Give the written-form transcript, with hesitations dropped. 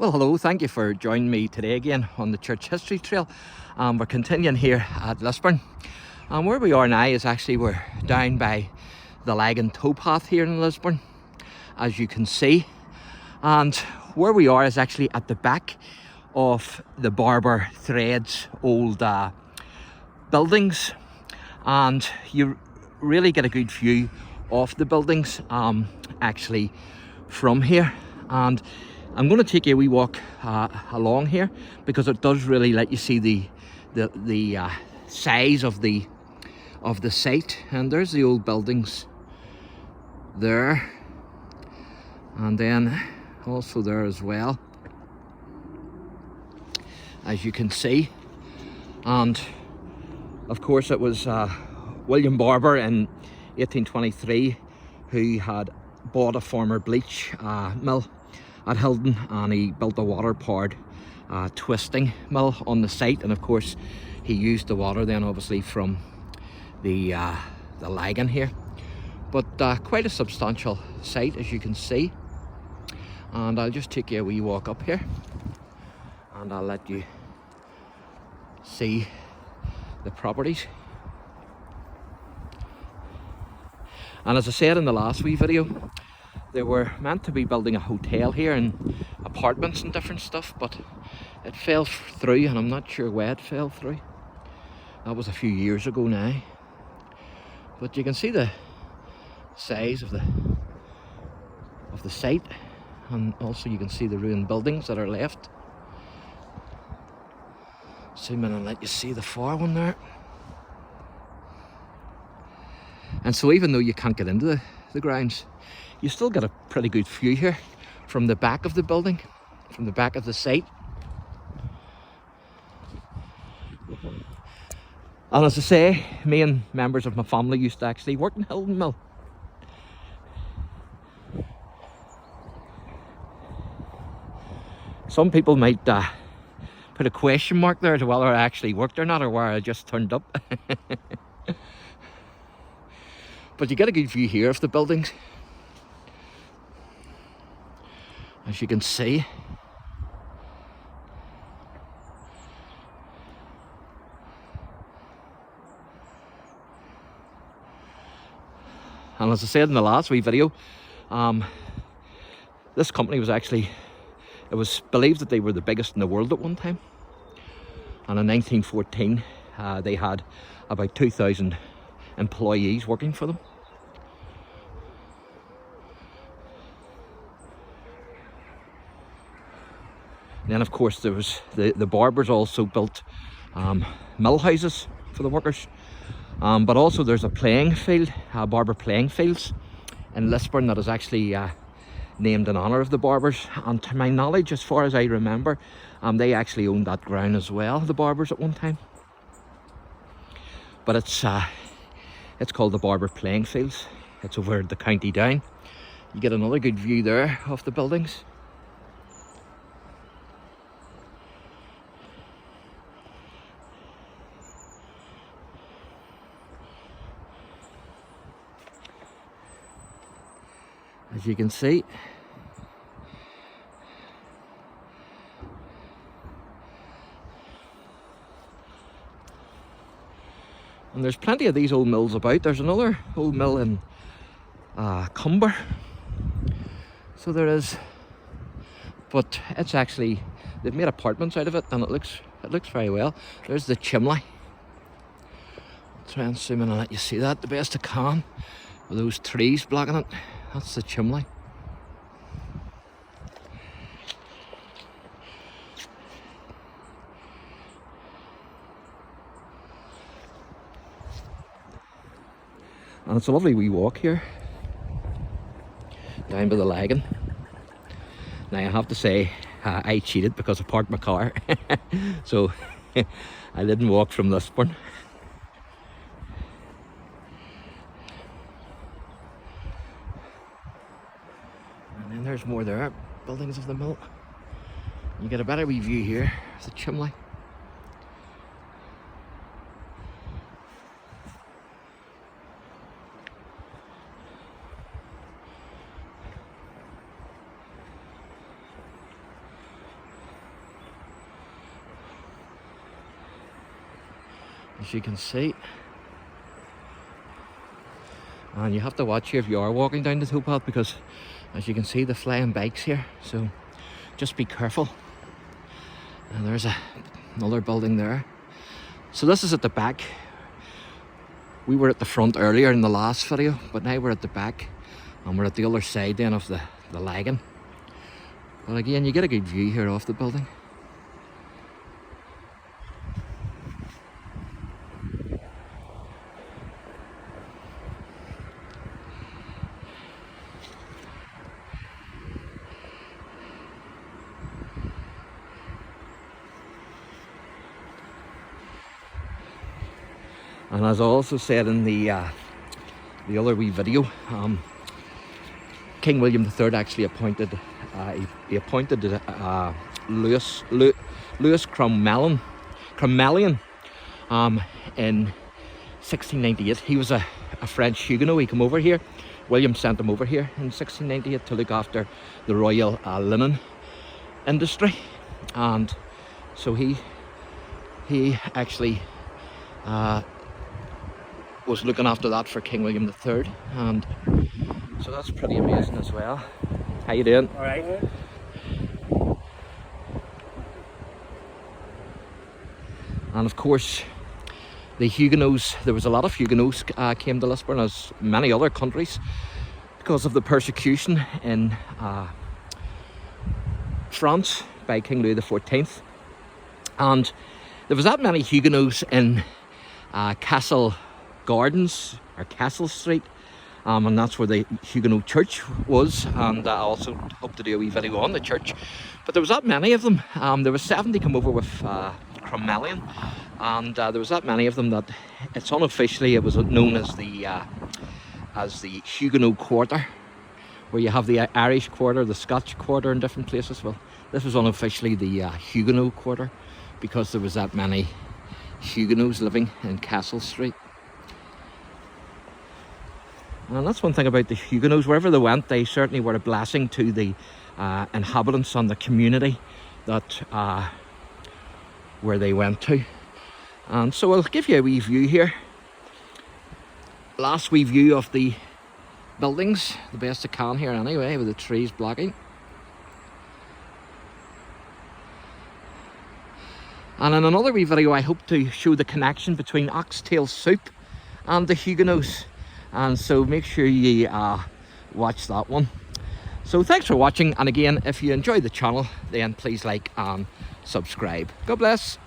Well, hello, thank you for joining me today again on the Church History Trail. We're continuing here at Lisburn. Where we are now is actually we're down by the Lagan towpath here in Lisburn, as you can see. And where we are is actually at the back of the Barbour Threads old buildings. And you really get a good view of the buildings actually from here. And I'm going to take you a wee walk along here because it does really let you see the size of the site. And there's the old buildings there, and then also there as well, as you can see. And of course it was William Barbour in 1823 who had bought a former bleach mill at Hilden, and he built a water powered twisting mill on the site. And of course he used the water then obviously from the Lagan here, but quite a substantial site, as you can see. And I'll just take you a wee walk up here and I'll let you see the properties. And as I said in the last wee video, they were meant to be building a hotel here and apartments and different stuff, but it fell through, and I'm not sure why it fell through. That was a few years ago now. But you can see the size of the site, and also you can see the ruined buildings that are left. Zoom in and let you see the far one there. And so even though you can't get into the grounds, you still get a pretty good view here from the back of the building, from the back of the site. And as I say, me and members of my family used to actually work in Hilden Mill. Some people might put a question mark there to whether I actually worked or not, or where I just turned up. But you get a good view here of the buildings, as you can see. And as I said in the last wee video, this company was actually, it was believed that they were the biggest in the world at one time. And in 1914, they had about 2,000 employees working for them. And then of course there was the Barbours also built mill houses for the workers. But also there's a playing field, Barbour playing fields in Lisburn, that is actually named in honour of the Barbours. And to my knowledge, as far as I remember, they actually owned that ground as well, the Barbours, at one time. But it's called the Barbour playing fields. It's over the county down. You get another good view there of the buildings. As you can see. And there's plenty of these old mills about. There's another old mill in Cumber. So there is, but it's actually, they've made apartments out of it, and it looks very well. There's the chimney. I'll try and zoom in and let you see that the best I can, with those trees blocking it. That's the chimney. And it's a lovely wee walk here down by the Lagan. Now I have to say, I cheated because I parked my car. So I didn't walk from Lisburn. And then there's more there, buildings of the mill. You get a better wee view here of the chimney. as you can see. And you have to watch here if you are walking down the towpath, because as you can see the flying bikes here, so just be careful. And there's another building there. So this is at the back. We were at the front earlier in the last video, but now we're at the back and we're at the other side then of the lagan. But again, you get a good view here off the building. And as I also said in the other wee video, King William III actually appointed Lewis Crommelin in 1698. He was a French Huguenot. He came over here. William sent him over here in 1698 to look after the royal linen industry, and so he actually was looking after that for King William III, and so that's pretty amazing as well. How you doing? All right. And of course, the Huguenots, there was a lot of Huguenots came to Lisburn, as many other countries, because of the persecution in France by King Louis XIV. And there was that many Huguenots in Castle Gardens, or Castle Street, and that's where the Huguenot church was, and I also hope to do a wee video on the church. But there was that many of them. There was 70 come over with Crommelin, and there was that many of them that it's unofficially it was known as the Huguenot quarter, where you have the Irish quarter, the Scotch quarter in different places. Well, this was unofficially the Huguenot quarter, because there was that many Huguenots living in Castle Street. And that's one thing about the Huguenots. Wherever they went, they certainly were a blessing to the inhabitants and the community that where they went to. And so I'll give you a wee view here. Last wee view of the buildings, the best I can here anyway, with the trees blocking. And in another wee video, I hope to show the connection between oxtail soup and the Huguenots. And so make sure you watch that one. So thanks for watching, and again, if you enjoy the channel, then please like and subscribe. God bless.